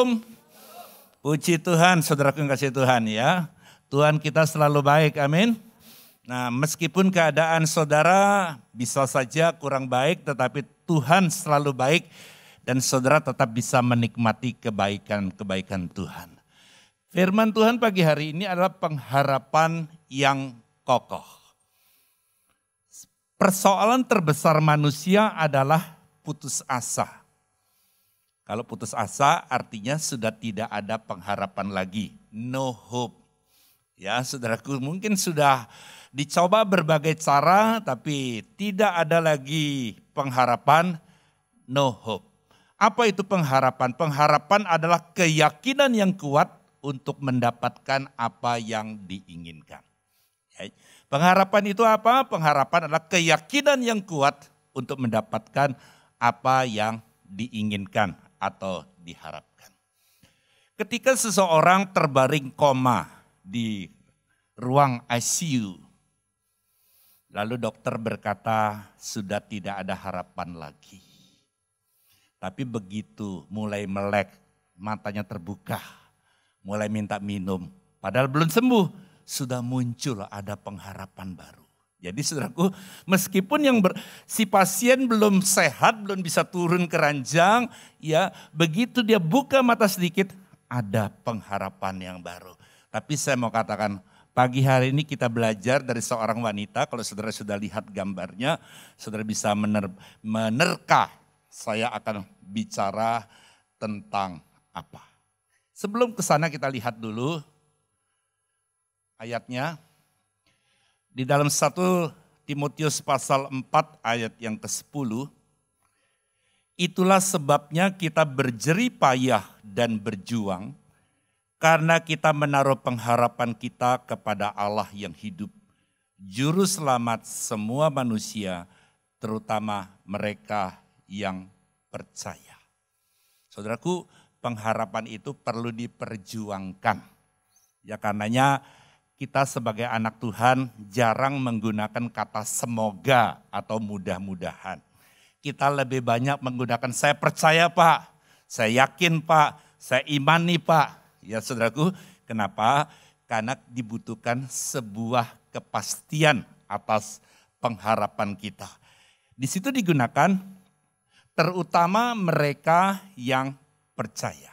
Shalom. Puji Tuhan, saudaraku yang kasih Tuhan ya. Tuhan kita selalu baik, amin. Nah, meskipun keadaan saudara bisa saja kurang baik, tetapi Tuhan selalu baik dan saudara tetap bisa menikmati kebaikan-kebaikan Tuhan. Firman Tuhan pagi hari ini adalah pengharapan yang kokoh. Persoalan terbesar manusia adalah putus asa. Kalau putus asa artinya sudah tidak ada pengharapan lagi, no hope. Ya, saudaraku mungkin sudah dicoba berbagai cara tapi tidak ada lagi pengharapan, no hope. Apa itu pengharapan? Pengharapan adalah keyakinan yang kuat untuk mendapatkan apa yang diinginkan. Pengharapan itu apa? Pengharapan adalah keyakinan yang kuat untuk mendapatkan apa yang diinginkan atau diharapkan. Ketika seseorang terbaring koma di ruang ICU, lalu dokter berkata sudah tidak ada harapan lagi. Tapi begitu mulai melek, matanya terbuka, mulai minta minum, padahal belum sembuh, sudah muncul ada pengharapan baru. Jadi saudaraku, meskipun si pasien belum sehat, belum bisa turun ke ranjang, ya begitu dia buka mata sedikit, ada pengharapan yang baru. Tapi saya mau katakan, pagi hari ini kita belajar dari seorang wanita, kalau saudara sudah lihat gambarnya, saudara bisa menerka saya akan bicara tentang apa. Sebelum ke sana kita lihat dulu ayatnya. Di dalam 1 Timotius pasal 4 ayat yang ke-10, itulah sebabnya kita berjerih payah dan berjuang, karena kita menaruh pengharapan kita kepada Allah yang hidup, Juru Selamat semua manusia, terutama mereka yang percaya. Saudaraku, pengharapan itu perlu diperjuangkan. Ya karenanya kita sebagai anak Tuhan jarang menggunakan kata semoga atau mudah-mudahan. Kita lebih banyak menggunakan saya percaya Pak, saya yakin Pak, saya imani Pak. Ya saudaraku, kenapa? Karena dibutuhkan sebuah kepastian atas pengharapan kita. Di situ digunakan terutama mereka yang percaya.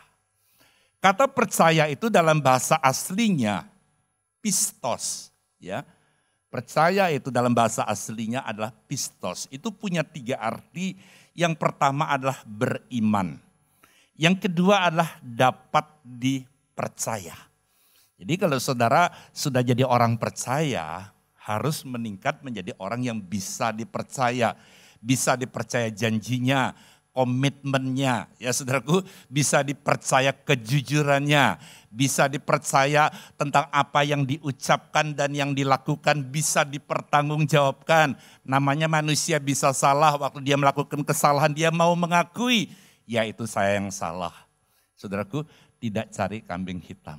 Kata percaya itu dalam bahasa aslinya pistos, ya. Percaya itu dalam bahasa aslinya adalah pistos. Itu punya 3 arti. Yang pertama adalah beriman. Yang kedua adalah dapat dipercaya. Jadi kalau saudara sudah jadi orang percaya, harus meningkat menjadi orang yang bisa dipercaya. Bisa dipercaya janjinya, komitmennya, ya saudaraku, bisa dipercaya kejujurannya, bisa dipercaya tentang apa yang diucapkan dan yang dilakukan bisa dipertanggungjawabkan. Namanya manusia bisa salah, waktu dia melakukan kesalahan dia mau mengakui, ya itu saya yang salah. Saudaraku, tidak cari kambing hitam.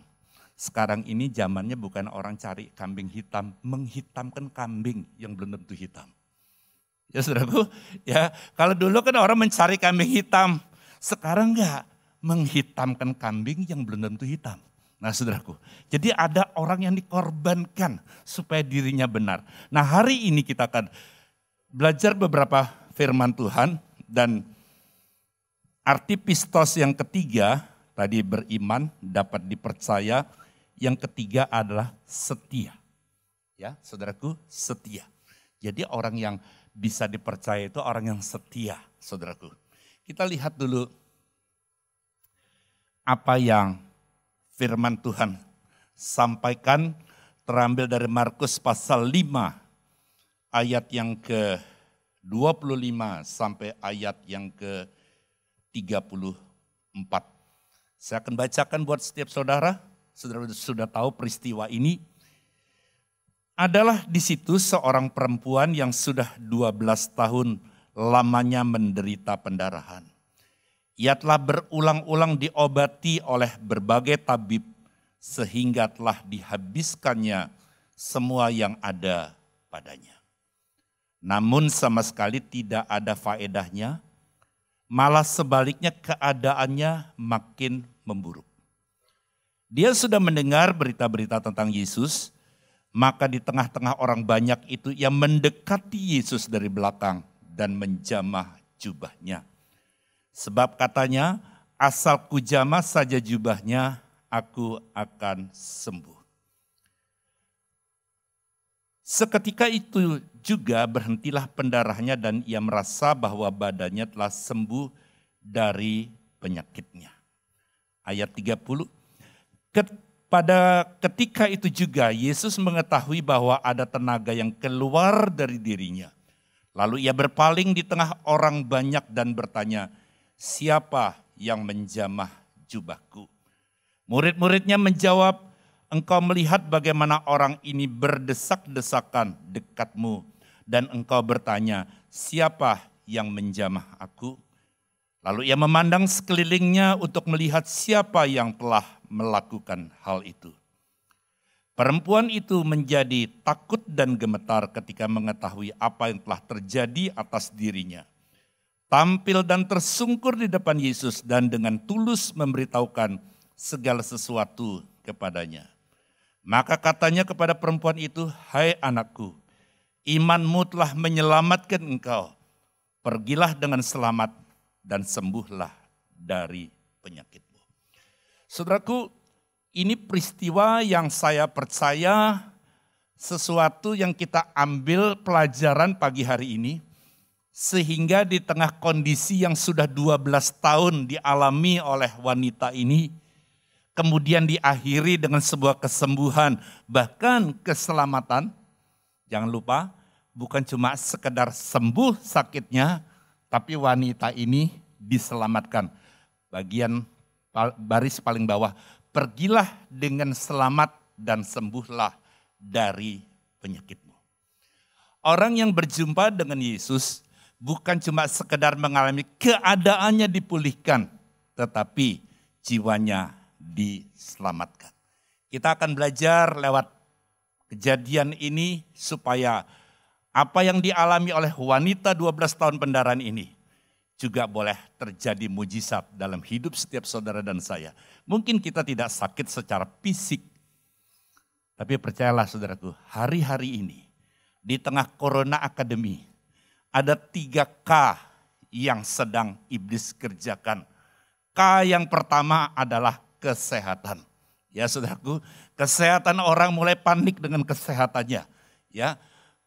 Sekarang ini zamannya bukan orang cari kambing hitam, menghitamkan kambing yang belum tentu hitam. Ya saudaraku, ya kalau dulu kan orang mencari kambing hitam, sekarang enggak, menghitamkan kambing yang belum tentu hitam. Nah saudaraku, jadi ada orang yang dikorbankan supaya dirinya benar. Nah hari ini kita akan belajar beberapa firman Tuhan dan arti pistos yang ketiga, tadi beriman, dapat dipercaya, yang ketiga adalah setia. Ya saudaraku, setia. Jadi orang yang bisa dipercaya itu orang yang setia, saudaraku. Kita lihat dulu apa yang firman Tuhan sampaikan terambil dari Markus pasal 5 ayat yang ke-25 sampai ayat yang ke-34. Saya akan bacakan buat setiap saudara. Saudara sudah tahu peristiwa ini. Adalah di situ seorang perempuan yang sudah 12 tahun lamanya menderita pendarahan. Ia telah berulang-ulang diobati oleh berbagai tabib sehingga telah dihabiskannya semua yang ada padanya. Namun sama sekali tidak ada faedahnya, malah sebaliknya keadaannya makin memburuk. Dia sudah mendengar berita-berita tentang Yesus, maka di tengah-tengah orang banyak itu ia mendekati Yesus dari belakang dan menjamah jubahnya. Sebab katanya, asal kujamah saja jubahnya, aku akan sembuh. Seketika itu juga berhentilah pendarahannya dan ia merasa bahwa badannya telah sembuh dari penyakitnya. Ayat 30. Pada ketika itu juga Yesus mengetahui bahwa ada tenaga yang keluar dari dirinya. Lalu ia berpaling di tengah orang banyak dan bertanya, siapa yang menjamah jubahku? Murid-muridnya menjawab, engkau melihat bagaimana orang ini berdesak-desakan dekatmu, dan engkau bertanya, siapa yang menjamah aku? Lalu ia memandang sekelilingnya untuk melihat siapa yang telah melakukan hal itu. Perempuan itu menjadi takut dan gemetar ketika mengetahui apa yang telah terjadi atas dirinya. Tampil dan tersungkur di depan Yesus dan dengan tulus memberitahukan segala sesuatu kepadanya. Maka katanya kepada perempuan itu, hai anakku, imanmu telah menyelamatkan engkau. Pergilah dengan selamat dan sembuhlah dari penyakitmu. Saudaraku, ini peristiwa yang saya percaya sesuatu yang kita ambil pelajaran pagi hari ini. Sehingga di tengah kondisi yang sudah 12 tahun dialami oleh wanita ini, kemudian diakhiri dengan sebuah kesembuhan, bahkan keselamatan. Jangan lupa, bukan cuma sekedar sembuh sakitnya, tapi wanita ini diselamatkan. Bagian baris paling bawah, pergilah dengan selamat dan sembuhlah dari penyakitmu. Orang yang berjumpa dengan Yesus bukan cuma sekedar mengalami keadaannya dipulihkan, tetapi jiwanya diselamatkan. Kita akan belajar lewat kejadian ini supaya apa yang dialami oleh wanita 12 tahun pendarahan ini juga boleh terjadi mujizat dalam hidup setiap saudara dan saya. Mungkin kita tidak sakit secara fisik, tapi percayalah saudaraku, hari-hari ini di tengah Corona Academy ada 3K yang sedang iblis kerjakan. K yang pertama adalah kesehatan. Ya saudaraku, kesehatan orang mulai panik dengan kesehatannya. Ya,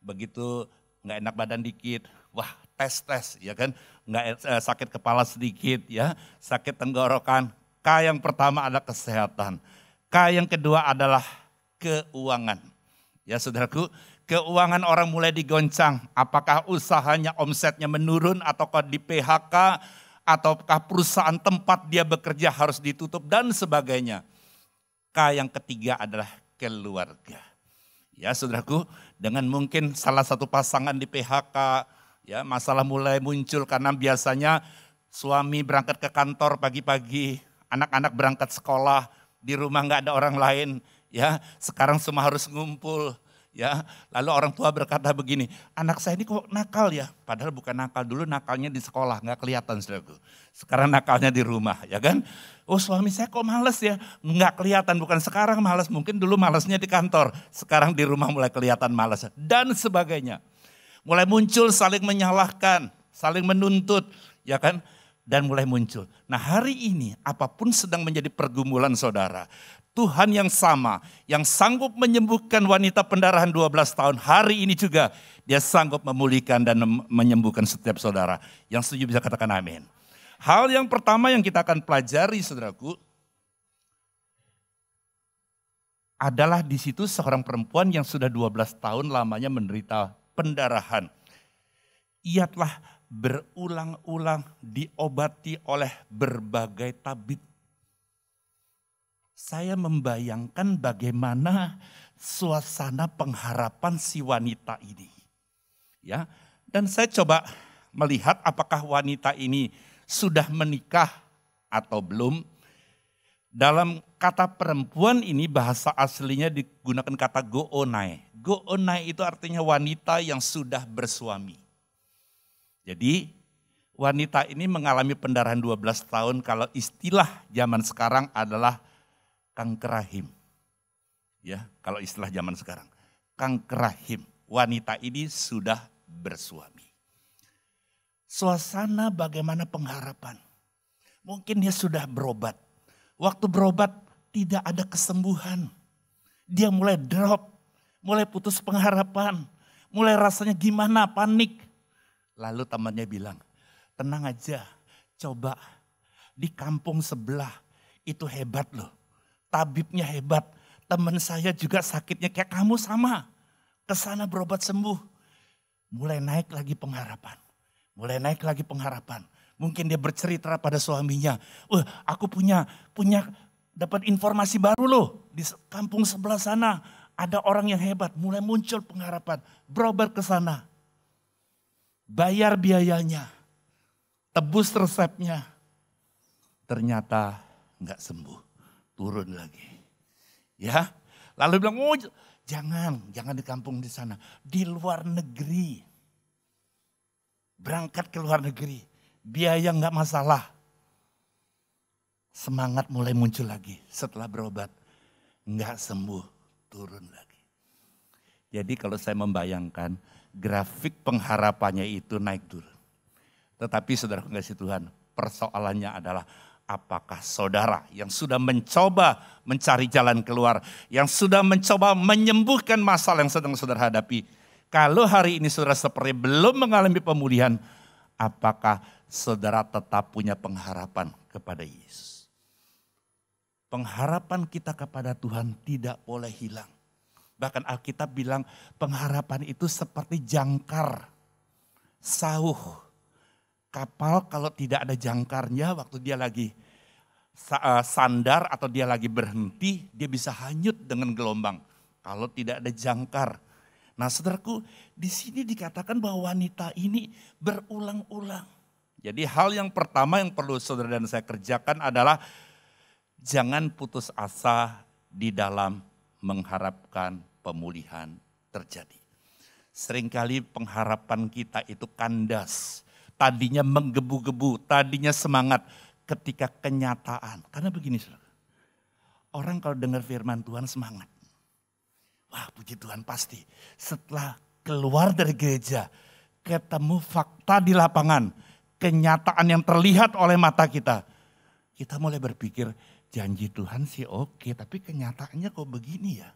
begitu nggak enak badan dikit, wah tes, ya kan, nggak sakit kepala sedikit, ya, sakit tenggorokan. K yang pertama adalah kesehatan. K yang kedua adalah keuangan. Ya saudaraku, keuangan orang mulai digoncang. Apakah usahanya, omsetnya menurun, ataukah di PHK, ataukah perusahaan tempat dia bekerja harus ditutup dan sebagainya. K yang ketiga adalah keluarga. Ya saudaraku, dengan mungkin salah satu pasangan di PHK, ya masalah mulai muncul karena biasanya suami berangkat ke kantor pagi-pagi, anak-anak berangkat sekolah, di rumah nggak ada orang lain, ya sekarang semua harus ngumpul. Ya, lalu orang tua berkata begini, anak saya ini kok nakal ya? Padahal bukan nakal, dulu nakalnya di sekolah, nggak kelihatan saudaraku. Sekarang nakalnya di rumah, ya kan? Oh suami saya kok males ya? Nggak kelihatan, bukan sekarang males, mungkin dulu malesnya di kantor. Sekarang di rumah mulai kelihatan malas dan sebagainya. Mulai muncul saling menyalahkan, saling menuntut, ya kan? Dan mulai muncul. Nah hari ini apapun sedang menjadi pergumulan saudara, Tuhan yang sama, yang sanggup menyembuhkan wanita pendarahan 12 tahun, hari ini juga dia sanggup memulihkan dan menyembuhkan setiap saudara. Yang setuju bisa katakan amin. Hal yang pertama yang kita akan pelajari saudaraku, adalah di situ seorang perempuan yang sudah 12 tahun lamanya menderita pendarahan. Ia telah berulang-ulang diobati oleh berbagai tabib. Saya membayangkan bagaimana suasana pengharapan si wanita ini. Ya, dan saya coba melihat apakah wanita ini sudah menikah atau belum. Dalam kata perempuan ini bahasa aslinya digunakan kata goonai. Goonai itu artinya wanita yang sudah bersuami. Jadi Wanita ini mengalami pendarahan 12 tahun, kalau istilah zaman sekarang adalah kanker rahim. Ya, kalau istilah zaman sekarang, kanker rahim. Wanita ini sudah bersuami. Suasana bagaimana pengharapan? Mungkin dia sudah berobat. Waktu berobat tidak ada kesembuhan. Dia mulai drop, mulai putus pengharapan, mulai rasanya gimana, panik. Lalu temannya bilang, tenang aja, coba di kampung sebelah itu hebat loh. Tabibnya hebat, teman saya juga sakitnya kayak kamu sama. Kesana berobat sembuh. Mulai naik lagi pengharapan. Mulai naik lagi pengharapan. Mungkin dia bercerita pada suaminya, aku punya dapat informasi baru loh. Di kampung sebelah sana ada orang yang hebat. Mulai muncul pengharapan, berobat ke sana. Bayar biayanya, tebus resepnya. Ternyata enggak sembuh, turun lagi. Ya, lalu bilang, jangan di kampung di sana, di luar negeri. Berangkat ke luar negeri, biaya enggak masalah. Semangat mulai muncul lagi setelah berobat, enggak sembuh, turun lagi. Jadi kalau saya membayangkan, grafik pengharapannya itu naik turun. Tetapi saudara kasih Tuhan, persoalannya adalah apakah saudara yang sudah mencoba mencari jalan keluar, yang sudah mencoba menyembuhkan masalah yang sedang saudara hadapi. Kalau hari ini saudara seperti belum mengalami pemulihan, apakah saudara tetap punya pengharapan kepada Yesus? Pengharapan kita kepada Tuhan tidak boleh hilang. Bahkan Alkitab bilang pengharapan itu seperti jangkar sauh. Kapal kalau tidak ada jangkarnya waktu dia lagi sandar atau dia lagi berhenti, dia bisa hanyut dengan gelombang. Kalau tidak ada jangkar. Nah saudaraku, di sini dikatakan bahwa wanita ini berulang-ulang. Jadi hal yang pertama yang perlu saudara dan saya kerjakan adalah jangan putus asa di dalam mengharapkan pemulihan terjadi. Seringkali pengharapan kita itu kandas. Tadinya menggebu-gebu, tadinya semangat ketika kenyataan. Karena begini saudara, orang kalau dengar firman Tuhan semangat. Wah puji Tuhan pasti setelah keluar dari gereja, ketemu fakta di lapangan, kenyataan yang terlihat oleh mata kita. Kita mulai berpikir janji Tuhan sih oke, tapi kenyataannya kok begini ya.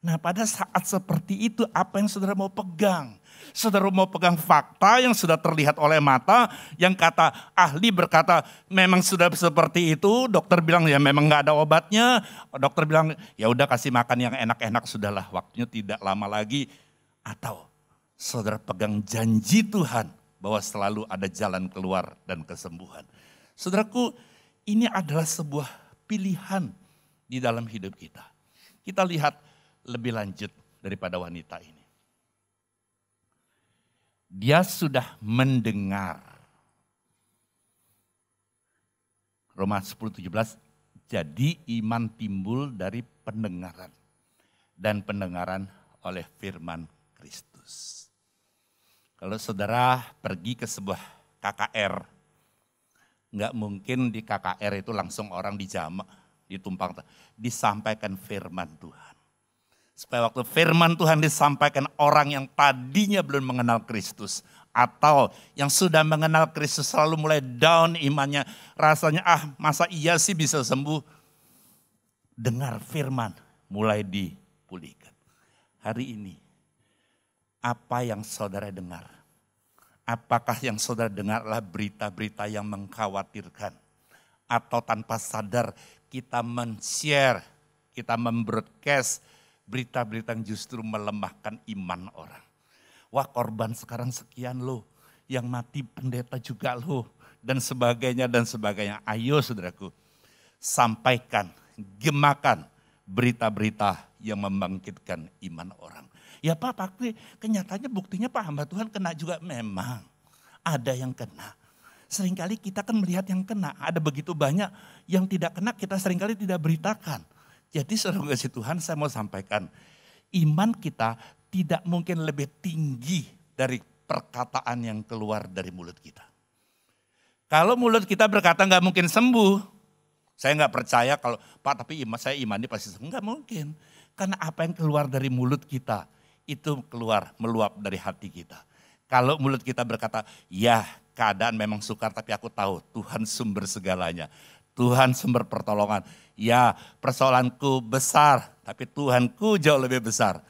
Nah pada saat seperti itu apa yang saudara mau pegang? Saudara mau pegang fakta yang sudah terlihat oleh mata, yang kata ahli berkata memang sudah seperti itu, dokter bilang ya memang gak ada obatnya, dokter bilang ya udah kasih makan yang enak-enak sudahlah, waktunya tidak lama lagi. Atau saudara pegang janji Tuhan bahwa selalu ada jalan keluar dan kesembuhan. Saudaraku, ini adalah sebuah pilihan di dalam hidup kita. Kita lihat lebih lanjut daripada wanita ini. Dia sudah mendengar. Roma 10:17, jadi iman timbul dari pendengaran. Dan pendengaran oleh firman Kristus. Kalau saudara pergi ke sebuah KKR, nggak mungkin di KKR itu langsung orang dijamak, ditumpang, disampaikan firman Tuhan. Supaya waktu firman Tuhan disampaikan orang yang tadinya belum mengenal Kristus. Atau yang sudah mengenal Kristus selalu mulai down imannya. Rasanya masa iya sih bisa sembuh. Dengar firman mulai dipulihkan. Hari ini apa yang saudara dengar? Apakah yang saudara dengar adalah berita-berita yang mengkhawatirkan? Atau tanpa sadar kita men-share, kita membroadcast berita-berita yang justru melemahkan iman orang. Wah korban sekarang sekian loh, yang mati pendeta juga loh, dan sebagainya dan sebagainya. Ayo saudaraku, sampaikan, gemakan berita-berita yang membangkitkan iman orang. Ya Pak, pasti kenyataannya buktinya Pak hamba Tuhan kena juga. Memang ada yang kena. Seringkali kita kan melihat yang kena, ada begitu banyak yang tidak kena kita seringkali tidak beritakan. Jadi saudara kasih Tuhan saya mau sampaikan, iman kita tidak mungkin lebih tinggi dari perkataan yang keluar dari mulut kita. Kalau mulut kita berkata nggak mungkin sembuh, saya nggak percaya kalau Pak tapi saya imani pasti sembuh. Nggak mungkin. Karena apa yang keluar dari mulut kita itu keluar meluap dari hati kita. Kalau mulut kita berkata, ya keadaan memang sukar tapi aku tahu Tuhan sumber segalanya. Tuhan sumber pertolongan. Ya persoalanku besar tapi Tuhanku jauh lebih besar.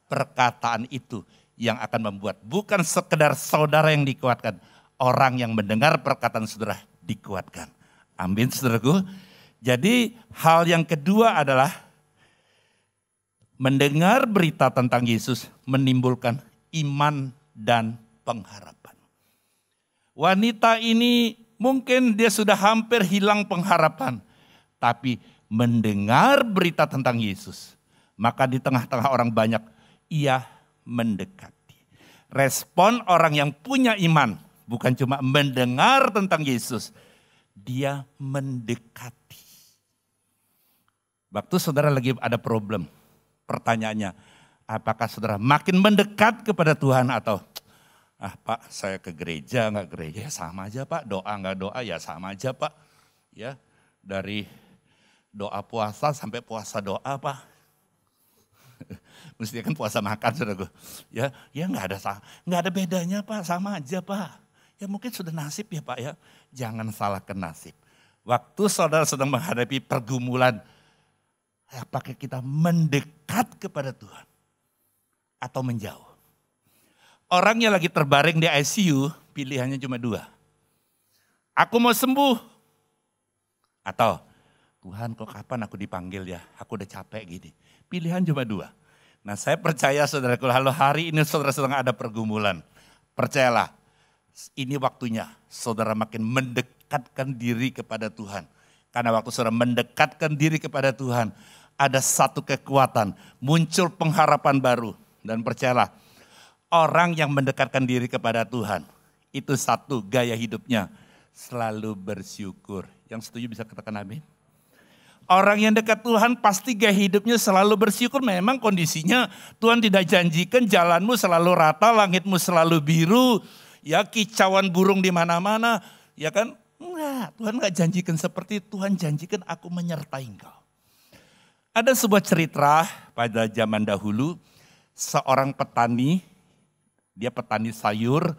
Perkataan itu yang akan membuat bukan sekedar saudara yang dikuatkan. Orang yang mendengar perkataan saudara dikuatkan. Amin saudaraku. Jadi hal yang kedua adalah mendengar berita tentang Yesus menimbulkan iman dan pengharapan. Wanita ini mungkin dia sudah hampir hilang pengharapan. Tapi mendengar berita tentang Yesus. Maka di tengah-tengah orang banyak ia mendekati. Respon orang yang punya iman. Bukan cuma mendengar tentang Yesus. Dia mendekati. Waktu saudara lagi ada problem. Pertanyaannya, apakah saudara makin mendekat kepada Tuhan atau Pak saya ke gereja nggak gereja ya sama aja Pak. Doa nggak doa ya sama aja Pak. Ya dari doa puasa sampai puasa doa Pak. Mesti kan puasa makan saudaraku. Ya nggak ada bedanya Pak, sama aja Pak. Ya mungkin sudah nasib ya Pak ya. Jangan salahkan nasib. Waktu saudara sedang menghadapi pergumulan, apakah kita mendekat kepada Tuhan atau menjauh? Orang yang lagi terbaring di ICU pilihannya cuma dua. Aku mau sembuh. Atau Tuhan kok kapan aku dipanggil ya, aku udah capek gini. Pilihan cuma dua. Nah saya percaya saudara, kalau hari ini saudara sedang ada pergumulan, percayalah ini waktunya saudara makin mendekatkan diri kepada Tuhan. Karena waktu saudara mendekatkan diri kepada Tuhan, ada satu kekuatan, muncul pengharapan baru. Dan percayalah, orang yang mendekatkan diri kepada Tuhan, itu satu gaya hidupnya, selalu bersyukur. Yang setuju bisa katakan amin. Orang yang dekat Tuhan pasti gaya hidupnya selalu bersyukur. Memang kondisinya Tuhan tidak janjikan jalanmu selalu rata, langitmu selalu biru, ya kicauan burung di mana-mana, ya kan? Enggak, Tuhan enggak janjikan seperti itu. Tuhan janjikan aku menyertai engkau. Ada sebuah cerita pada zaman dahulu, seorang petani, dia petani sayur,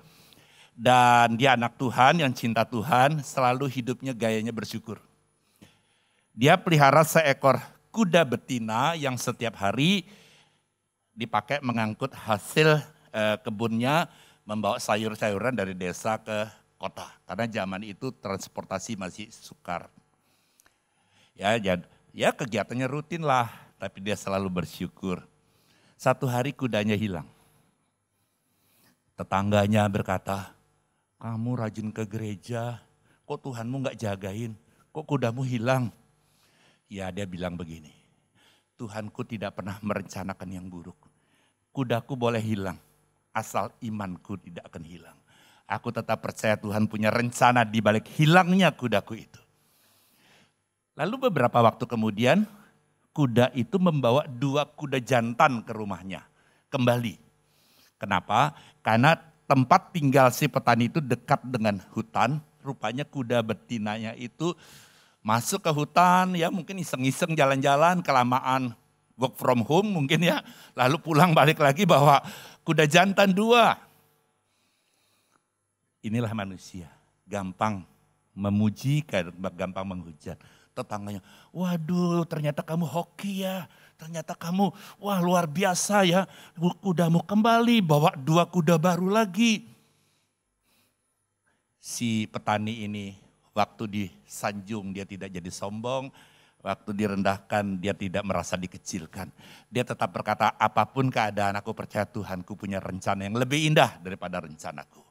dan dia anak Tuhan yang cinta Tuhan, selalu hidupnya gayanya bersyukur. Dia pelihara seekor kuda betina yang setiap hari dipakai mengangkut hasil kebunnya, membawa sayur-sayuran dari desa ke kota. Karena zaman itu transportasi masih sukar. Ya kegiatannya rutin lah, tapi dia selalu bersyukur. Satu hari kudanya hilang. Tetangganya berkata, kamu rajin ke gereja, kok Tuhanmu gak jagain, kok kudamu hilang? Ya dia bilang begini, Tuhanku tidak pernah merencanakan yang buruk. Kudaku boleh hilang, asal imanku tidak akan hilang. Aku tetap percaya Tuhan punya rencana di balik hilangnya kudaku itu. Lalu beberapa waktu kemudian, kuda itu membawa 2 kuda jantan ke rumahnya, kembali. Kenapa? Karena tempat tinggal si petani itu dekat dengan hutan, rupanya kuda betinanya itu masuk ke hutan, ya mungkin iseng-iseng jalan-jalan, kelamaan work from home mungkin ya. Lalu pulang balik lagi bawa kuda jantan 2. Inilah manusia, gampang memuji, gampang menghujat. Tetangganya, waduh ternyata kamu hoki ya, ternyata kamu wah luar biasa ya. Kudamu kembali, bawa 2 kuda baru lagi. Si petani ini, waktu disanjung dia tidak jadi sombong, waktu direndahkan dia tidak merasa dikecilkan. Dia tetap berkata, apapun keadaan aku percaya Tuhanku punya rencana yang lebih indah daripada rencanaku.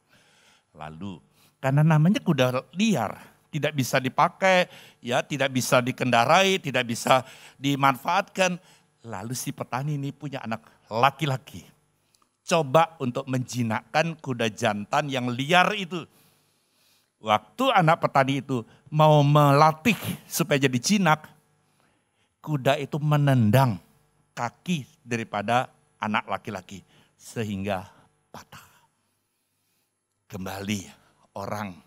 Lalu, karena namanya kuda liar, tidak bisa dipakai, ya tidak bisa dikendarai, tidak bisa dimanfaatkan. Lalu si petani ini punya anak laki-laki. Coba untuk menjinakkan kuda jantan yang liar itu. Waktu anak petani itu mau melatih supaya jadi jinak, kuda itu menendang kaki daripada anak laki-laki sehingga patah. Kembali orang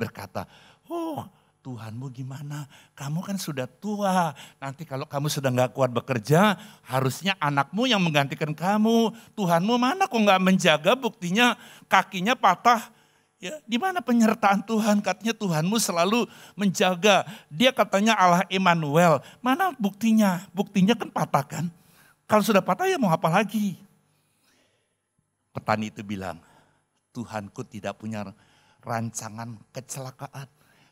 berkata, oh Tuhanmu gimana? Kamu kan sudah tua. Nanti kalau kamu sudah gak kuat bekerja, harusnya anakmu yang menggantikan kamu. Tuhanmu mana kok gak menjaga, buktinya kakinya patah. Ya, di mana penyertaan Tuhan? Katanya Tuhanmu selalu menjaga. Dia katanya Allah Immanuel. Mana buktinya? Buktinya kan patah kan? Kalau sudah patah ya mau apa lagi? Petani itu bilang, Tuhanku tidak punya rancangan kecelakaan,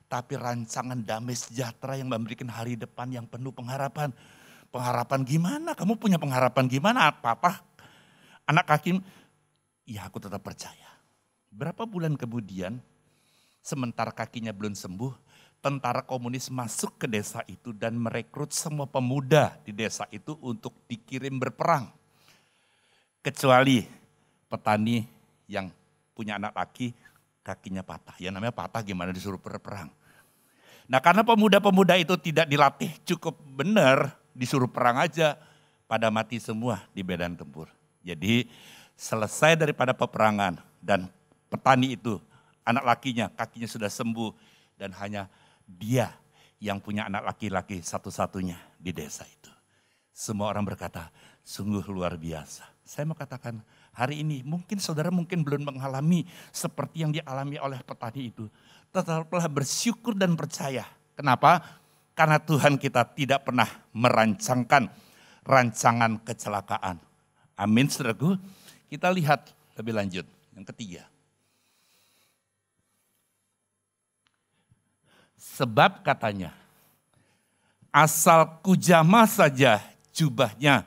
tapi rancangan damai sejahtera yang memberikan hari depan yang penuh pengharapan. Pengharapan gimana? Kamu punya pengharapan gimana? Papa, anak hakim, ya aku tetap percaya. Berapa bulan kemudian, sementara kakinya belum sembuh, tentara komunis masuk ke desa itu dan merekrut semua pemuda di desa itu untuk dikirim berperang. Kecuali petani yang punya anak laki, kakinya patah. Ya namanya patah gimana disuruh berperang. Nah karena pemuda-pemuda itu tidak dilatih cukup benar, disuruh perang aja, pada mati semua di medan tempur. Jadi selesai daripada peperangan dan petani itu, anak lakinya, kakinya sudah sembuh. Dan hanya dia yang punya anak laki-laki satu-satunya di desa itu. Semua orang berkata, sungguh luar biasa. Saya mau katakan hari ini mungkin saudara mungkin belum mengalami seperti yang dialami oleh petani itu. Tetaplah bersyukur dan percaya. Kenapa? Karena Tuhan kita tidak pernah merancangkan rancangan kecelakaan. Amin, saudaraku. Kita lihat lebih lanjut. Yang ketiga. Sebab katanya, asal kujamah saja jubahnya,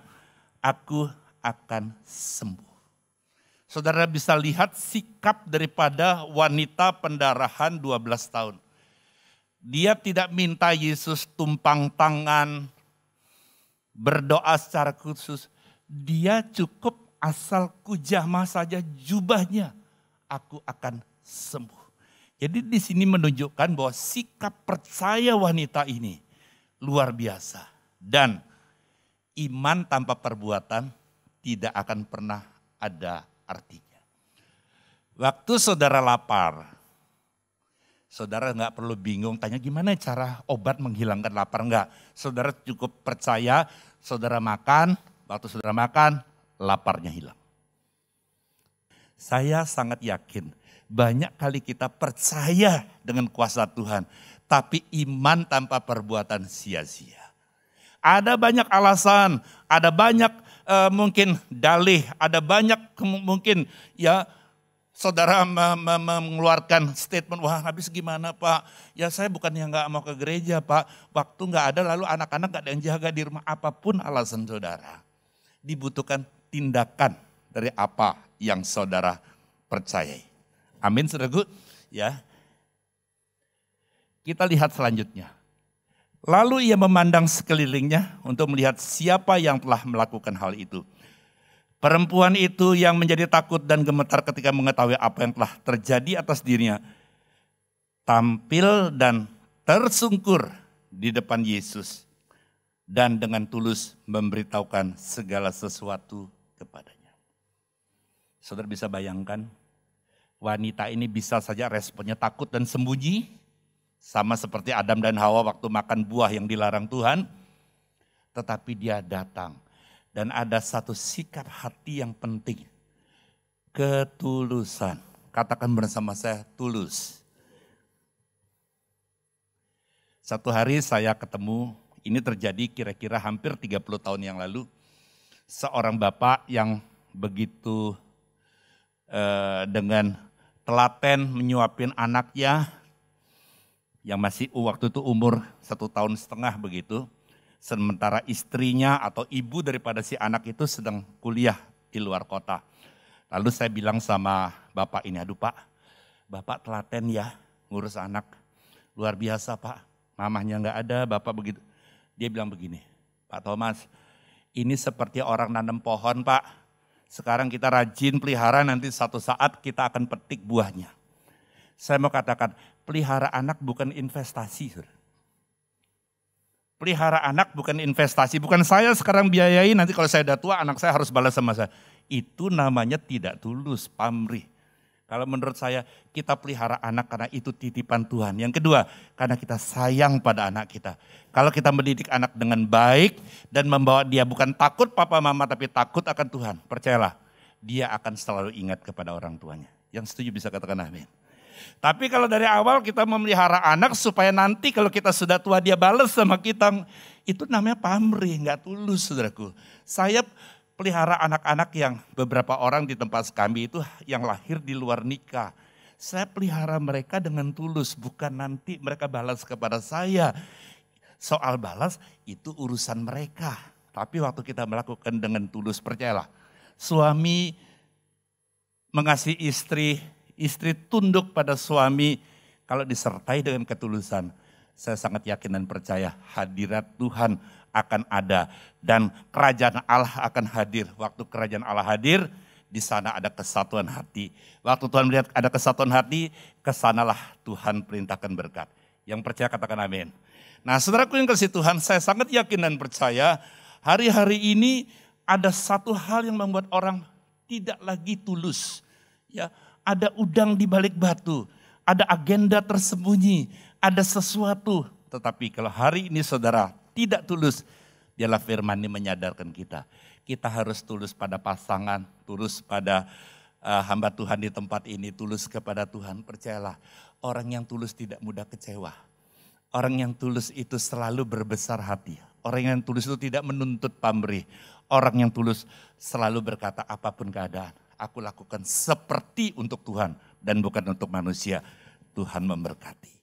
aku akan sembuh. Saudara bisa lihat sikap daripada wanita pendarahan 12 tahun. Dia tidak minta Yesus tumpang tangan, berdoa secara khusus. Dia cukup asal kujamah saja jubahnya, aku akan sembuh. Jadi di sini menunjukkan bahwa sikap percaya wanita ini luar biasa. Dan iman tanpa perbuatan tidak akan pernah ada artinya. Waktu saudara lapar, saudara nggak perlu bingung tanya gimana cara obat menghilangkan lapar, enggak. Saudara cukup percaya, saudara makan, waktu saudara makan, laparnya hilang. Saya sangat yakin, banyak kali kita percaya dengan kuasa Tuhan, tapi iman tanpa perbuatan sia-sia. Ada banyak alasan, ada banyak mungkin dalih, ada banyak mungkin ya saudara mengeluarkan statement, wah habis gimana Pak? Ya saya bukan yang gak mau ke gereja Pak, waktu gak ada lalu anak-anak gak ada yang jaga di rumah. Apapun alasan saudara, dibutuhkan tindakan dari apa yang saudara percayai. Amin saudaraku. Ya. Kita lihat selanjutnya. Lalu ia memandang sekelilingnya untuk melihat siapa yang telah melakukan hal itu. Perempuan itu yang menjadi takut dan gemetar ketika mengetahui apa yang telah terjadi atas dirinya, tampil dan tersungkur di depan Yesus dan dengan tulus memberitahukan segala sesuatu kepadanya. Saudara bisa bayangkan, wanita ini bisa saja responnya takut dan sembunyi. Sama seperti Adam dan Hawa waktu makan buah yang dilarang Tuhan. Tetapi dia datang. Dan ada satu sikap hati yang penting. Ketulusan. Katakan bersama saya, tulus. Satu hari saya ketemu, ini terjadi kira-kira hampir 30 tahun yang lalu. Seorang bapak yang begitu dengan telaten menyuapin anaknya, yang masih waktu itu umur 1,5 tahun begitu. Sementara istrinya atau ibu daripada si anak itu sedang kuliah di luar kota. Lalu saya bilang sama bapak ini, aduh Pak, Bapak telaten ya ngurus anak. Luar biasa Pak, mamahnya gak ada, Bapak begitu. Dia bilang begini, Pak Thomas, ini seperti orang nanam pohon Pak. Sekarang kita rajin pelihara, nanti satu saat kita akan petik buahnya. Saya mau katakan, pelihara anak bukan investasi. Pelihara anak bukan investasi. Bukan saya sekarang biayai, nanti kalau saya udah tua anak saya harus balas sama saya. Itu namanya tidak tulus, pamrih. Kalau menurut saya, kita pelihara anak karena itu titipan Tuhan. Yang kedua, karena kita sayang pada anak kita. Kalau kita mendidik anak dengan baik dan membawa dia bukan takut papa mama tapi takut akan Tuhan. Percayalah, dia akan selalu ingat kepada orang tuanya. Yang setuju bisa katakan amin. Tapi kalau dari awal kita memelihara anak supaya nanti kalau kita sudah tua dia balas sama kita. Itu namanya pamrih, gak tulus saudaraku. Saya pelihara anak-anak yang beberapa orang di tempat kami itu yang lahir di luar nikah. Saya pelihara mereka dengan tulus, bukan nanti mereka balas kepada saya. Soal balas itu urusan mereka. Tapi waktu kita melakukan dengan tulus, percayalah. Suami mengasihi istri, istri tunduk pada suami kalau disertai dengan ketulusan. Saya sangat yakin dan percaya hadirat Tuhan akan ada dan kerajaan Allah akan hadir. Waktu kerajaan Allah hadir, di sana ada kesatuan hati. Waktu Tuhan melihat ada kesatuan hati, kesanalah Tuhan perintahkan berkat. Yang percaya katakan amin. Nah, saudaraku yang kasih Tuhan, saya sangat yakin dan percaya hari-hari ini ada satu hal yang membuat orang tidak lagi tulus. Ya, ada udang di balik batu, ada agenda tersembunyi, ada sesuatu. Tetapi kalau hari ini saudara tidak tulus, dialah firman ini menyadarkan kita. Kita harus tulus pada pasangan, tulus pada hamba Tuhan di tempat ini, tulus kepada Tuhan. Percayalah, orang yang tulus tidak mudah kecewa. Orang yang tulus itu selalu berbesar hati. Orang yang tulus itu tidak menuntut pamrih. Orang yang tulus selalu berkata apapun keadaan, aku lakukan seperti untuk Tuhan dan bukan untuk manusia. Tuhan memberkati.